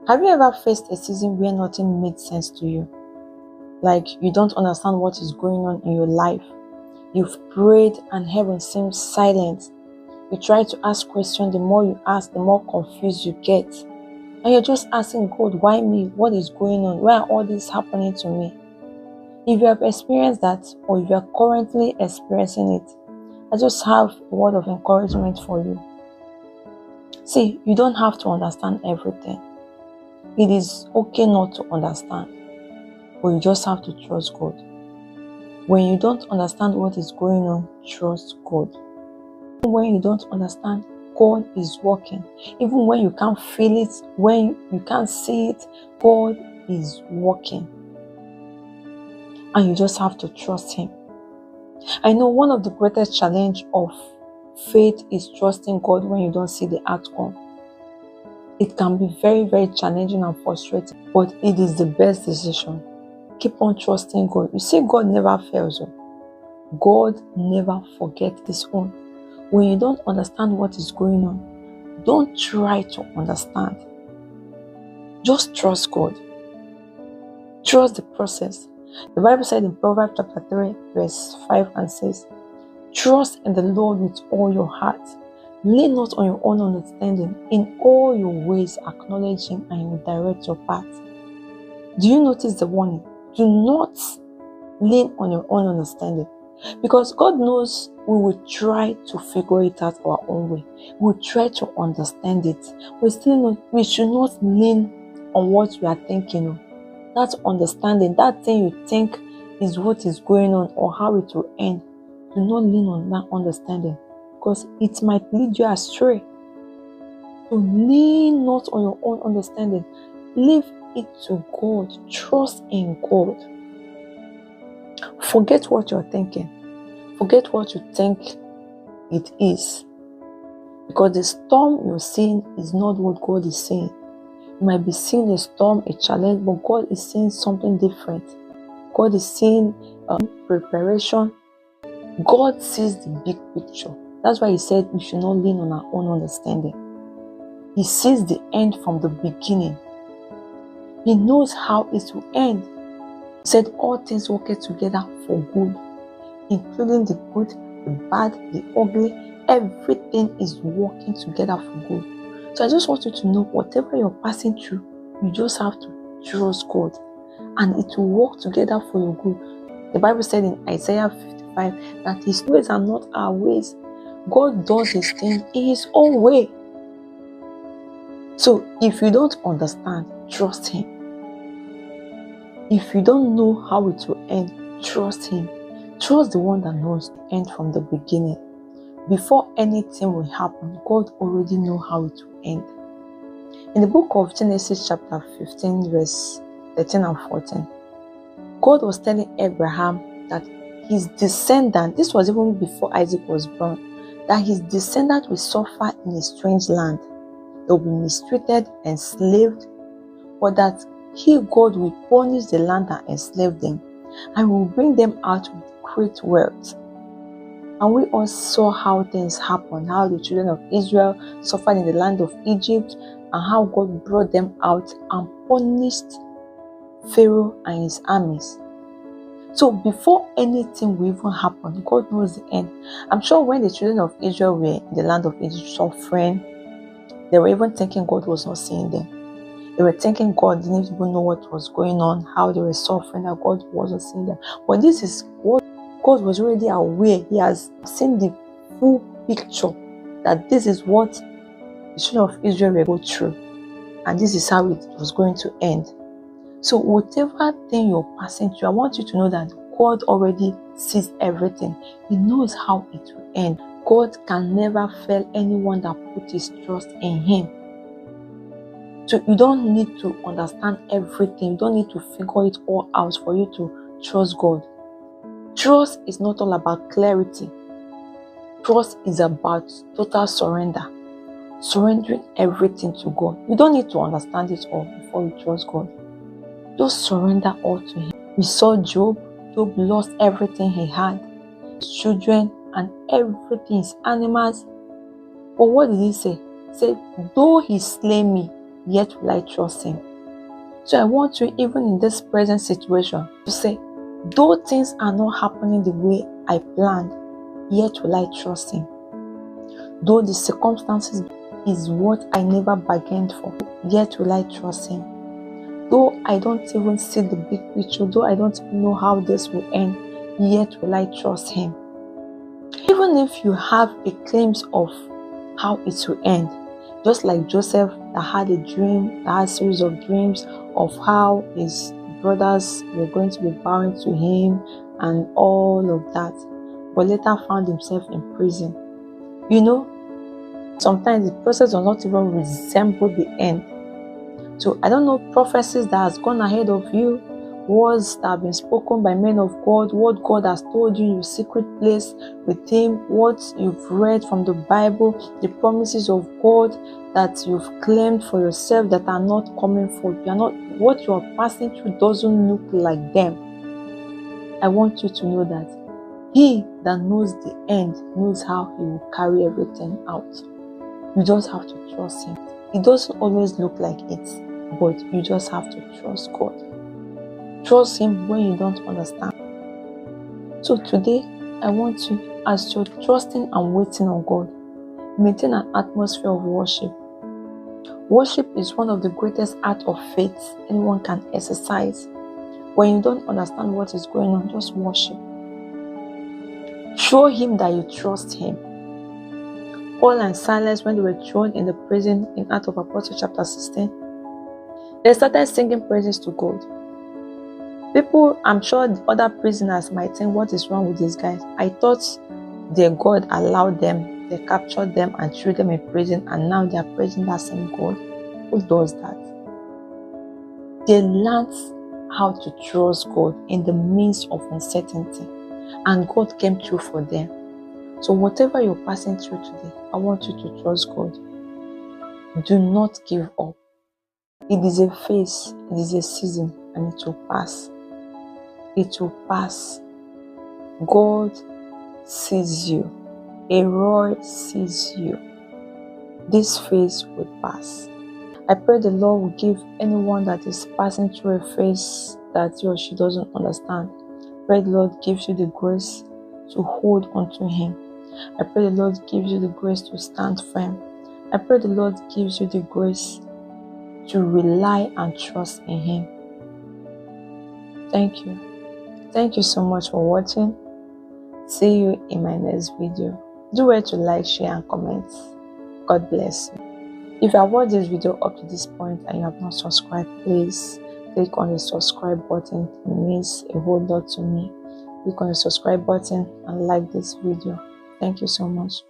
Have you ever faced a season where nothing made sense to you? Like you don't understand what is going on in your life. You've prayed and heaven seems silent. You try to ask questions, the more you ask, the more confused you get. And you're just asking God, why me? What is going on? Why are all this happening to me? If you have experienced that, or if you are currently experiencing it, I just have a word of encouragement for you. See, you don't have to understand everything. It is okay not to understand, but you just have to trust God. When you don't understand what is going on, trust God. When you don't understand, God is working. Even when you can't feel it, when you can't see it, God is working. And you just have to trust Him. I know one of the greatest challenge of faith is trusting God when you don't see the outcome. It can be very, very challenging and frustrating, but it is the best decision. Keep on trusting God. You see, God never fails you. God never forgets His own. When you don't understand what is going on, don't try to understand. Just trust God. Trust the process. The Bible said in Proverbs chapter 3, verse 5 and 6, trust in the Lord with all your heart. Lean not on your own understanding. In all your ways acknowledge Him and He will direct your path. Do you notice the warning? Do not lean on your own understanding. Because God knows we will try to figure it out our own way. We will try to understand it. We should not lean on what we are thinking of. That understanding, that thing you think is what is going on or how it will end. Do not lean on that understanding, because it might lead you astray. So lean not on your own understanding. Leave it to God. Trust in God. Forget what you're thinking. Forget what you think it is. Because the storm you're seeing is not what God is saying. You might be seeing a storm, a challenge, but God is seeing something different. God is seeing preparation. God sees the big picture. That's why He said we should not lean on our own understanding. He sees the end from the beginning. He knows how it will end. He said all things work together for good, including the good, the bad, the ugly. Everything is working together for good. So I just want you to know, whatever you're passing through, you just have to trust God, and it will work together for your good. The Bible said in Isaiah 55 that His ways are not our ways. God does His thing in His own way. So if you don't understand, trust Him. If you don't know how it will end, trust Him. Trust the one that knows the end from the beginning. Before anything will happen, God already knows how it will end. In the book of Genesis chapter 15, verse 13 and 14, God was telling Abraham that his descendant, this was even before Isaac was born, that his descendant will suffer in a strange land. They will be mistreated, enslaved, but that He, God, will punish the land that enslaved them and will bring them out with great wealth. And we all saw how things happened, how the children of Israel suffered in the land of Egypt, and how God brought them out and punished Pharaoh and his armies. So before anything will even happen, God knows the end. I'm sure when the children of Israel were in the land of Egypt suffering, they were even thinking God was not seeing them. They were thinking God didn't even know what was going on, how they were suffering, that God wasn't seeing them. But this is what God was already aware. He has seen the full picture, that this is what the children of Israel were going through, and this is how it was going to end. So whatever thing you're passing through, I want you to know that God already sees everything. He knows how it will end. God can never fail anyone that puts his trust in Him. So you don't need to understand everything. You don't need to figure it all out for you to trust God. Trust is not all about clarity. Trust is about total surrender. Surrendering everything to God. You don't need to understand it all before you trust God. Just surrender all to Him. We saw Job. Job lost everything he had. His children and everything, his animals. But what did he say? He said, though He slay me, yet will I trust him. So I want you, even in this present situation, to say, though things are not happening the way I planned, yet will I trust him. Though the circumstances is what I never bargained for, yet will I trust him. Though I don't even see the big picture, though I don't even know how this will end, yet will I trust him. Even if you have a glimpse of how it will end, just like Joseph that had a dream, that had a series of dreams of how his brothers were going to be bowing to him and all of that, but later found himself in prison. You know, sometimes the process does not even resemble the end. So I don't know prophecies that has gone ahead of you, words that have been spoken by men of God, what God has told you in your secret place with him, what you've read from the Bible, the promises of God that you've claimed for yourself that are not coming forth. You are not, what you are passing through doesn't look like them. I want you to know that he that knows the end knows how he will carry everything out. You just have to trust him. It doesn't always look like it, but you just have to trust God. Trust him when you don't understand. So today, I want you, as you're trusting and waiting on God, maintain an atmosphere of worship. Worship is one of the greatest acts of faith anyone can exercise. When you don't understand what is going on, just worship. Show him that you trust him. Paul and Silas, when they were thrown in the prison in Acts of Apostles chapter 16, they started singing praises to God. People, I'm sure the other prisoners might think, what is wrong with these guys? I thought their God allowed them, they captured them and threw them in prison, and now they are praising that same God. Who does that? They learned how to trust God in the midst of uncertainty, and God came through for them. So whatever you're passing through today, I want you to trust God. Do not give up. It is a phase, it is a season, and it will pass. It will pass. God sees you. Elroy sees you. This phase will pass. I pray the Lord will give anyone that is passing through a phase that he or she doesn't understand. Pray the Lord gives you the grace to hold on to him. I pray the Lord gives you the grace to stand firm. I pray the Lord gives you the grace to rely and trust in him. Thank you. Thank you so much for watching. See you in my next video. Do well to like, share and comment. God bless you. If you have watched this video up to this point and you have not subscribed, please click on the subscribe button. It means a whole lot to me. Click on the subscribe button and like this video. Thank you so much.